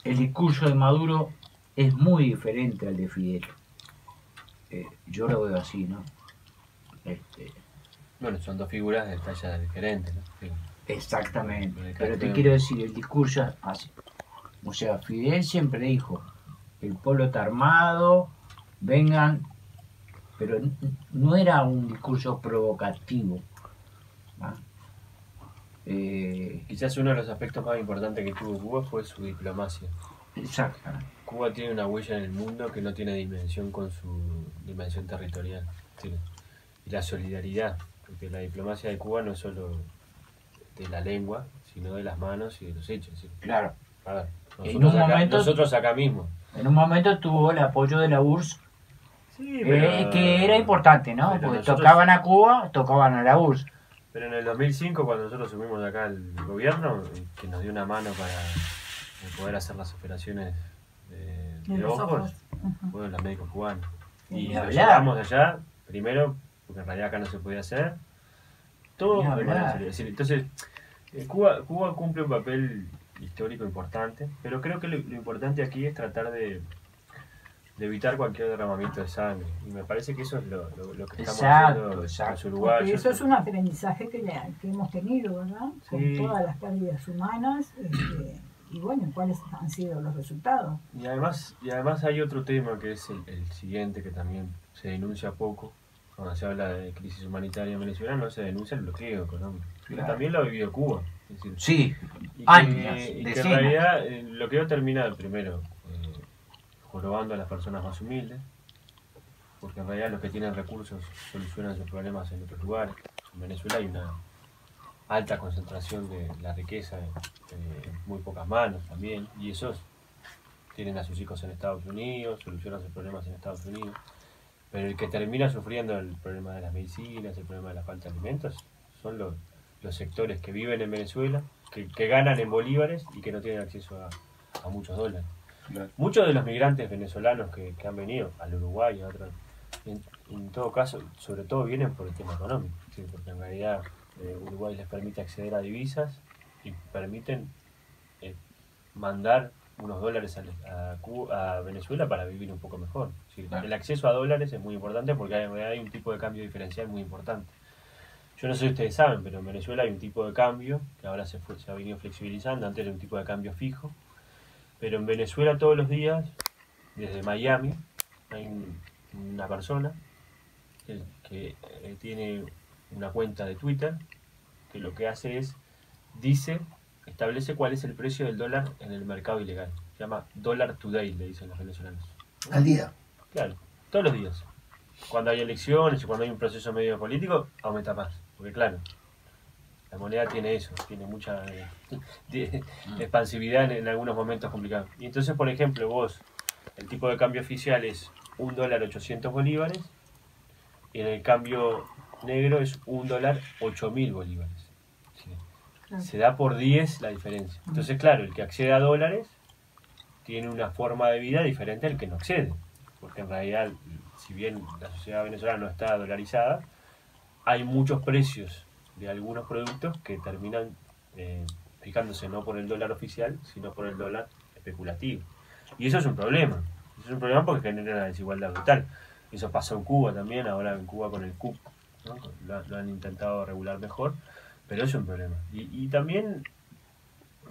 el discurso de Maduro es muy diferente al de Fidel. Yo lo veo así, ¿no? Bueno, son dos figuras de talla diferente, ¿no? Sí. Exactamente. Pero te quiero decir, el discurso es así. O sea, Fidel siempre dijo, el pueblo está armado, vengan, pero no era un discurso provocativo. ¿Ah? Quizás uno de los aspectos más importantes que tuvo Cuba fue su diplomacia. Exactamente. Cuba tiene una huella en el mundo que no tiene dimensión con su dimensión territorial. ¿Sí? Y la solidaridad, porque la diplomacia de Cuba no es solo de la lengua, sino de las manos y de los hechos. ¿Sí? Claro. A ver, En un momento- nosotros acá mismo. En un momento tuvo el apoyo de la URSS, Sí, que era importante, ¿no? pero Porque nosotros- tocaban a Cuba, tocaban a la URSS. Pero en el 2005, cuando nosotros subimos de acá el gobierno, que nos dio una mano para poder hacer las operaciones de los ojos, ojos. Ujú. fueron los médicos cubanos. Ni Y lo hablar. llevamos allá, primero, porque en realidad acá no se podía hacer. Todo Ni de manera hablar. seria. Es decir, entonces, Cuba cumple un papel histórico importante, pero creo que lo importante aquí es tratar de evitar cualquier derramamiento de sangre. Y me parece que eso es lo que estamos Exacto, haciendo exacto. los Porque uruguayos. eso es un aprendizaje que hemos tenido, ¿verdad? Con Sí. todas las pérdidas humanas. Y bueno, ¿cuáles han sido los resultados? Y además hay otro tema que es el siguiente, que también se denuncia poco. Cuando se habla de crisis humanitaria en Venezuela, no se denuncia el bloqueo económico. Pero Claro. también lo ha vivido Cuba. Es decir, Sí, y años, que en decenas. realidad el bloqueo termina primero jorobando a las personas más humildes, porque en realidad los que tienen recursos solucionan sus problemas en otros lugares. En Venezuela hay una alta concentración de la riqueza en muy pocas manos también, y esos tienen a sus hijos en Estados Unidos, solucionan sus problemas en Estados Unidos, pero el que termina sufriendo el problema de las medicinas, el problema de la falta de alimentos, son los sectores que viven en Venezuela, que ganan en bolívares y que no tienen acceso a muchos dólares. Claro. Muchos de los migrantes venezolanos que han venido al Uruguay y a otros, en todo caso, sobre todo vienen por el tema económico, ¿sí? Porque en realidad Uruguay les permite acceder a divisas y permiten mandar unos dólares a Venezuela para vivir un poco mejor. ¿Sí? Claro. El acceso a dólares es muy importante porque hay un tipo de cambio diferencial muy importante. Yo no sé si ustedes saben, pero en Venezuela hay un tipo de cambio que ahora se ha venido flexibilizando. Antes era un tipo de cambio fijo, pero en Venezuela todos los días, desde Miami, hay una persona que tiene una cuenta de Twitter que lo que hace es, establece cuál es el precio del dólar en el mercado ilegal. Se llama Dollar Today, le dicen los venezolanos. Al día. Claro, todos los días. Cuando hay elecciones y cuando hay un proceso medio político, aumenta más. Porque claro, la moneda tiene eso, tiene mucha expansividad en algunos momentos complicados. Y entonces, por ejemplo, vos, el tipo de cambio oficial es $1.800 y en el cambio negro es $1.008.000. ¿Sí? Claro. Se da por 10 la diferencia. Entonces, claro, el que accede a dólares tiene una forma de vida diferente al que no accede. Porque en realidad, si bien la sociedad venezolana no está dolarizada, hay muchos precios de algunos productos que terminan fijándose no por el dólar oficial, sino por el dólar especulativo. Y eso es un problema. Eso es un problema porque genera una desigualdad brutal. Eso pasó en Cuba también, ahora en Cuba con el CUP, ¿no? Lo han intentado regular mejor, pero es un problema. Y también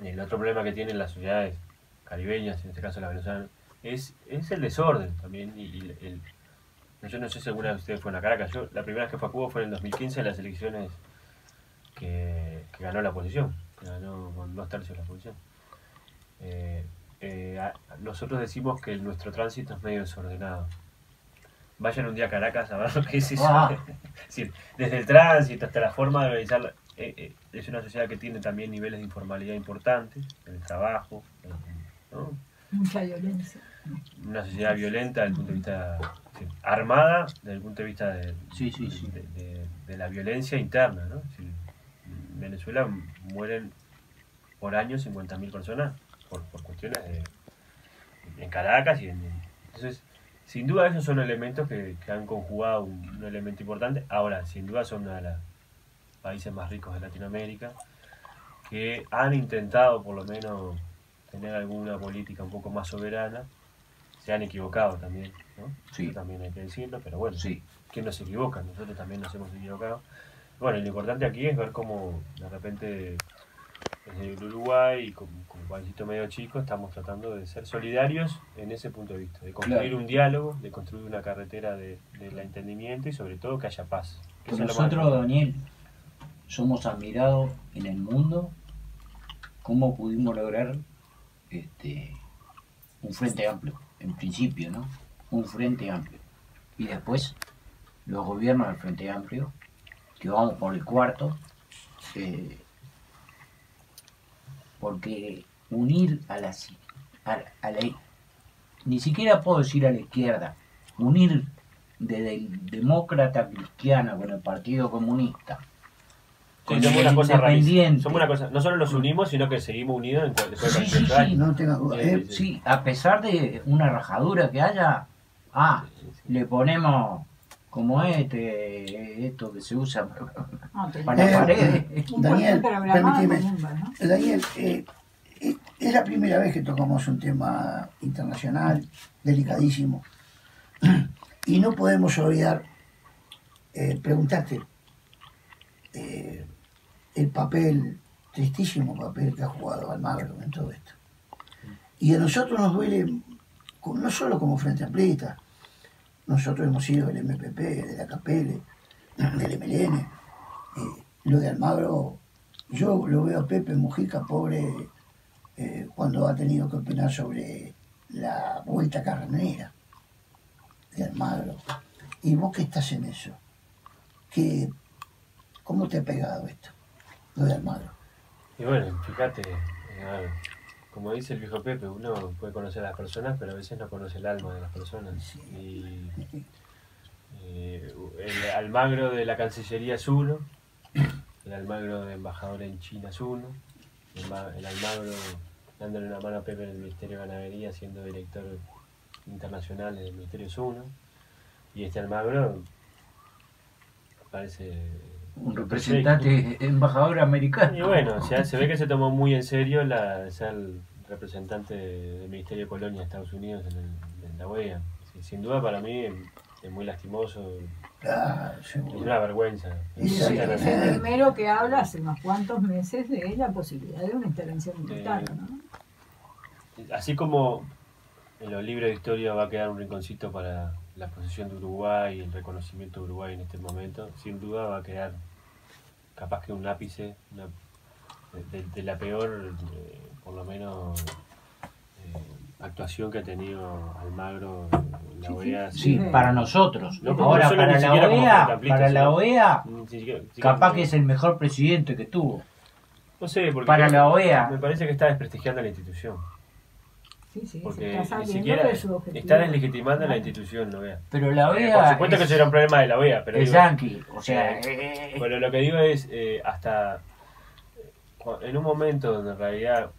el otro problema que tienen las sociedades caribeñas, en este caso las venezolanas, es el desorden también. Yo no sé si alguna de ustedes fue a Caracas. Yo la primera vez que fue a Cuba fue en el 2015 en las elecciones que ganó la oposición, que ganó con 2/3 de la oposición. Nosotros decimos que nuestro tránsito es medio desordenado. Vayan un día a Caracas a ver lo que es eso. Sí, desde el tránsito hasta la forma de organizarla. Es una sociedad que tiene también niveles de informalidad importantes en el trabajo, ¿no? Mucha violencia. Una sociedad violenta desde el punto de vista armada, desde el punto de vista de la violencia interna, ¿no? Es decir, en Venezuela mueren por año 50.000 personas por cuestiones en Caracas entonces, sin duda esos son elementos que han conjugado un elemento importante. Ahora, sin duda son uno de los países más ricos de Latinoamérica que han intentado por lo menos tener alguna política un poco más soberana. Se han equivocado también, ¿no? Sí. Eso también hay que decirlo, pero bueno, Sí. ¿quién no se equivoca? Nosotros también nos hemos equivocado. Bueno, y lo importante aquí es ver cómo de repente desde el Uruguay, como paísito medio chico, estamos tratando de ser solidarios en ese punto de vista, de construir Claro. un diálogo, de construir una carretera del entendimiento y sobre todo que haya paz. Que Pues eso es lo más nosotros, importante. Daniel, somos admirados en el mundo cómo pudimos lograr un frente amplio, en principio, ¿no? Un frente amplio. Y después los gobiernos del frente amplio, que vamos por el cuarto, porque unir a la ni siquiera puedo decir a la izquierda, unir desde el demócrata cristiano con el Partido Comunista, Sí, con somos el una cosa rarísima. independiente. Somos una cosa, no solo nos unimos, sino que seguimos unidos después de Sí, 48 sí, años. No tengas duda. Sí, a pesar de una rajadura que haya, le ponemos como esto que se usa No, tenés para las paredes. un Daniel, programa permíteme. con un bar, ¿no? Daniel, es la primera vez que tocamos un tema internacional, delicadísimo. Y no podemos olvidar preguntarte el papel, tristísimo papel que ha jugado Almagro en todo esto. Y a nosotros nos duele, no solo como Frente Amplista, nosotros hemos sido del MPP, de la CAPL, del MLN. Lo de Almagro, yo lo veo a Pepe Mujica, pobre, cuando ha tenido que opinar sobre la vuelta carranera de Almagro. Y vos que estás en eso, ¿cómo te ha pegado esto, lo de Almagro? Y bueno, fíjate, a ver, como dice el viejo Pepe, uno puede conocer a las personas, pero a veces no conoce el alma de las personas. Y el Almagro de la Cancillería es uno, el Almagro de embajador en China es uno, el Almagro dándole una mano a Pepe en el Ministerio de Ganadería, siendo director internacional del Ministerio es uno, y este Almagro parece un representante embajador americano. Y bueno, o sea, se ve que se tomó muy en serio ser el representante del Ministerio de Colonia de Estados Unidos en la OEA. Sí, sin duda para mí es muy lastimoso, Claro, es seguro. una vergüenza. Sí, Es el primero que habla hace unos cuantos meses de la posibilidad de una intervención militar, ¿no? Así como en los libros de historia va a quedar un rinconcito para la posición de Uruguay y el reconocimiento de Uruguay en este momento, sin duda va a quedar capaz que un ápice de la peor, por lo menos, actuación que ha tenido Almagro en la OEA. Sí, para nosotros. No, Ahora, no solo para ni la siquiera como OEA, contemplista, para la sino- OEA, Ni siquiera capaz como- que es el mejor presidente que tuvo. No sé, porque para la OEA. me parece que está desprestigiando la institución. Sí, sí, se Porque está ni saliendo siquiera de su objetivo. está deslegitimando la Claro. institución, la OEA. Pero la Por OEA supuesto que eso era un problema de la OEA, pero es digo, yanqui. O sea, bueno, lo que digo es, hasta en un momento donde en realidad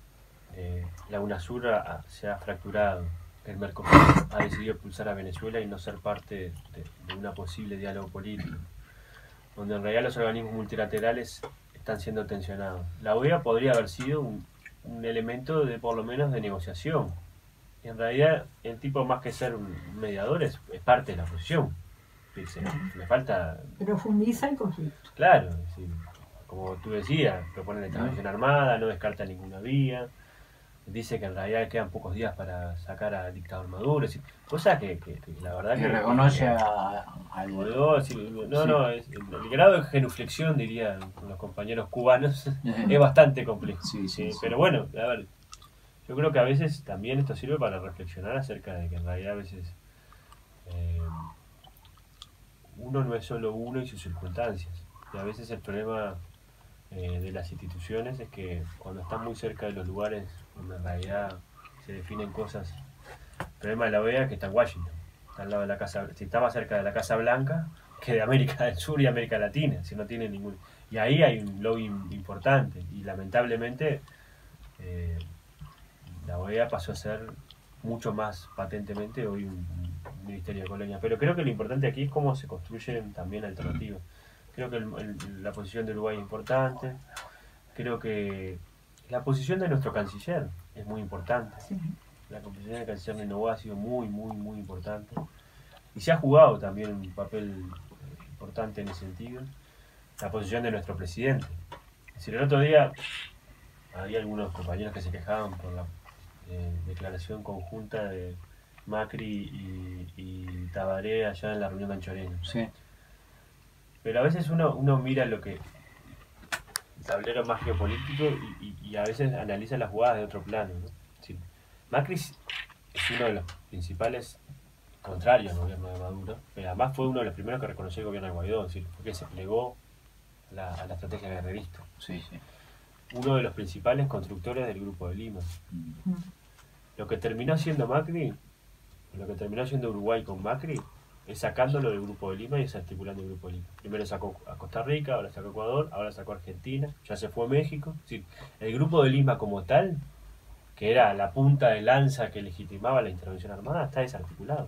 la UNASUR se ha fracturado, el Mercosur ha decidido expulsar a Venezuela y no ser parte de una posible diálogo político, donde en realidad los organismos multilaterales están siendo tensionados. La OEA podría haber sido un elemento de por lo menos de negociación. Y en realidad el tipo más que ser un mediador es parte de la oposición. Dice, me falta, Profundiza el conflicto. claro, es decir, como tú decías, propone la intervención armada, no descarta ninguna vía, dice que en realidad quedan pocos días para sacar al dictador Maduro, es decir, cosa que la verdad que que reconoce al... no, es el grado de genuflexión, dirían los compañeros cubanos, es bastante complejo. Sí. Pero bueno, a ver, yo creo que a veces también esto sirve para reflexionar acerca de que en realidad a veces uno no es solo uno y sus circunstancias. Y a veces el problema de las instituciones es que cuando están muy cerca de los lugares donde en realidad se definen cosas, el problema de la OEA es que está en Washington, está al lado de la Casa, si está más cerca de la Casa Blanca que de América del Sur y América Latina, si no tiene ningún... Y ahí hay un lobby importante y lamentablemente la OEA pasó a ser mucho más patentemente hoy un ministerio de colonia. Pero creo que lo importante aquí es cómo se construyen también alternativas. Creo que la posición de Uruguay es importante. Creo que la posición de nuestro canciller es muy importante. Sí. La posición del canciller de Novoa ha sido muy importante. Y se ha jugado también un papel importante en ese sentido. La posición de nuestro presidente. Es decir, el otro día había algunos compañeros que se quejaban por la declaración conjunta de Macri y Tabaré allá en la reunión de Anchorena. Sí. Pero a veces uno mira lo que el tablero más geopolítico y a veces analiza las jugadas de otro plano, ¿no? Sí. Macri es uno de los principales contrarios al gobierno de Maduro, pero además fue uno de los primeros que reconoció el gobierno de Guaidó, es decir, porque se plegó a la estrategia guerrerista. Sí. Uno de los principales constructores del Grupo de Lima. Lo que terminó siendo Macri, lo que terminó siendo Uruguay con Macri, es sacándolo del Grupo de Lima y desarticulando el Grupo de Lima. Primero sacó a Costa Rica, ahora sacó a Ecuador, ahora sacó a Argentina, ya se fue a México. Es decir, el Grupo de Lima como tal, que era la punta de lanza que legitimaba la intervención armada, está desarticulado.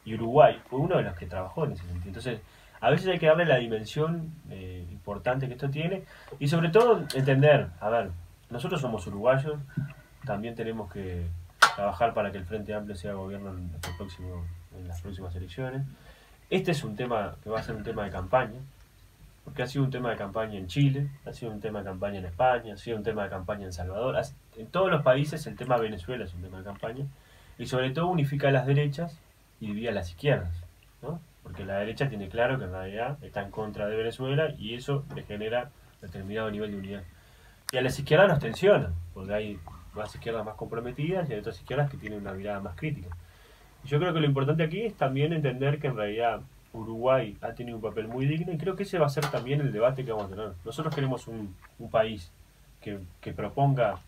Y Uruguay fue uno de los que trabajó en ese sentido. Entonces, a veces hay que darle la dimensión importante que esto tiene y sobre todo entender, a ver, nosotros somos uruguayos, también tenemos que trabajar para que el Frente Amplio sea gobierno en las próximas elecciones. Este es un tema que va a ser un tema de campaña, porque ha sido un tema de campaña en Chile, ha sido un tema de campaña en España, ha sido un tema de campaña en Salvador. En todos los países el tema de Venezuela es un tema de campaña y sobre todo unifica a las derechas y divide a las izquierdas, ¿no? Porque la derecha tiene claro que en realidad está en contra de Venezuela y eso le genera determinado nivel de unidad. Y a las izquierdas nos tensionan, porque hay más izquierdas más comprometidas y hay otras izquierdas que tienen una mirada más crítica. Yo creo que lo importante aquí es también entender que en realidad Uruguay ha tenido un papel muy digno y creo que ese va a ser también el debate que vamos a tener. Nosotros queremos un país que proponga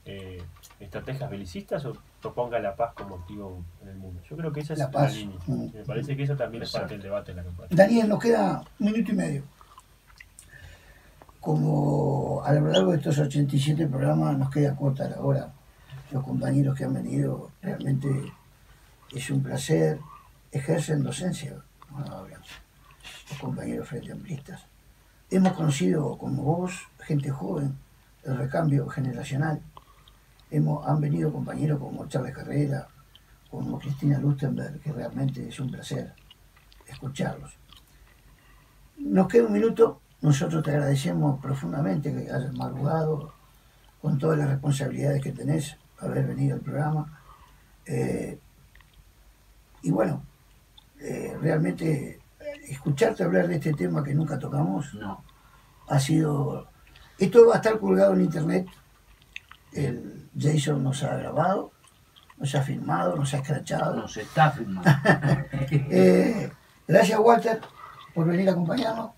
estrategias belicistas o proponga la paz como activo en el mundo. Yo creo que esa es la paz. línea. Me parece que eso también es parte del debate en la campaña. Daniel, nos queda 1 minuto y medio. Como a lo largo de estos 87 programas nos queda corta la hora, los compañeros que han venido, realmente es un placer, ejercen docencia, los compañeros frente amplistas. Hemos conocido, como vos, gente joven, el recambio generacional. Han venido compañeros como Charles Carrera, como Cristina Lustenberg, que realmente es un placer escucharlos. Nos queda 1 minuto. Nosotros te agradecemos profundamente que hayas madrugado con todas las responsabilidades que tenés, haber venido al programa. Y bueno, realmente escucharte hablar de este tema que nunca tocamos, ha sido... Esto va a estar colgado en internet. El Jason nos ha grabado, nos ha filmado, nos ha escrachado. Nos está filmando. Gracias, Walter, por venir a acompañarnos.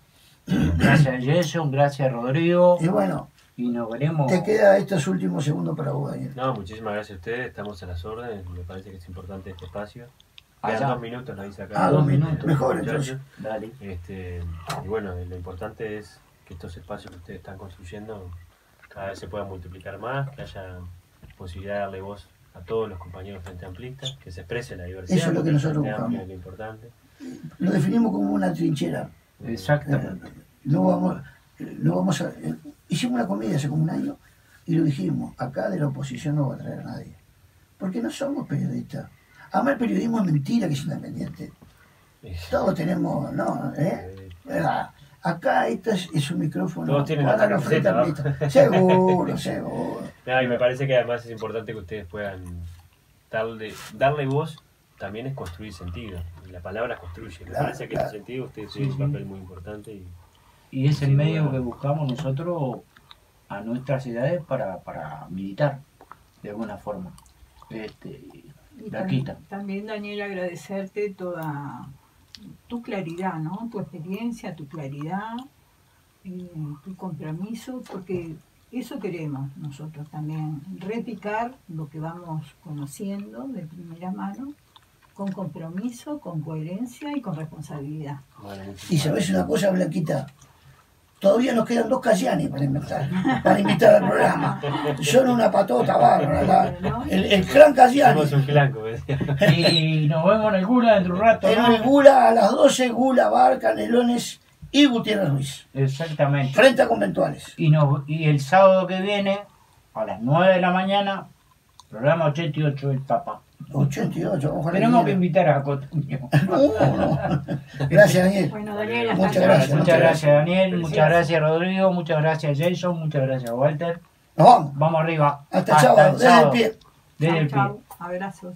Gracias, Jason, gracias, Rodrigo. Y bueno, y nos veremos. Te queda estos últimos segundos para vos, Daniel. No, muchísimas gracias a ustedes, estamos a las órdenes, me parece que es importante este espacio. Allá. Quedan 2 minutos, nos dice acá. 2 minutos, mejor entonces. Dale. Y bueno, lo importante es que estos espacios que ustedes están construyendo cada vez se puedan multiplicar más, que haya posibilidad de darle voz a todos los compañeros frente amplistas, que se exprese la diversidad. Eso es lo que nosotros buscamos. Es lo importante. Lo definimos como una trinchera. Exactamente. No vamos a... Hicimos una comida hace como 1 año y lo dijimos, acá de la oposición no va a traer a nadie. Porque no somos periodistas. Además el periodismo es mentira que es independiente. Todos tenemos, ¿no? ¿Verdad? Acá este es un micrófono. Todos tienen la camiseta, ¿no? Seguro, seguro. No, y me parece que además es importante que ustedes puedan darle voz, también es construir sentido. Y la palabra construye. Me parece que en ese sentido ustedes tienen un papel muy importante. Y es el medio que buscamos nosotros a nuestras edades para militar, de alguna forma. También, Daniel, agradecerte toda tu claridad, ¿no? Tu experiencia, tu claridad, tu compromiso, porque eso queremos nosotros también, replicar lo que vamos conociendo de primera mano, con compromiso, con coherencia y con responsabilidad. Y sabes una cosa, Blanquita, todavía nos quedan 2 Cayani para invitar al programa. Son una patota bárbara. El clan Cayani. Somos un clan, como decía. Y nos vemos en el Gula dentro de un rato. En el Gula, a las 12, Gula, Bar, Canelones y Gutiérrez Ruiz. Exactamente. Frente a Conventuales. Y el sábado que viene, a las 9 de la mañana, programa 88 del Papa. 88, ojalá. Tenemos que invitar a Cotuño. No. Gracias, Daniel. Bueno, Daniel, muchas gracias. Muchas gracias, Daniel. Muchas gracias, Rodrigo. Muchas gracias, Jason. Muchas gracias, Walter. Nos vamos. Vamos arriba. Hasta el sábado, desde el pie. Desde el pie. Abrazos.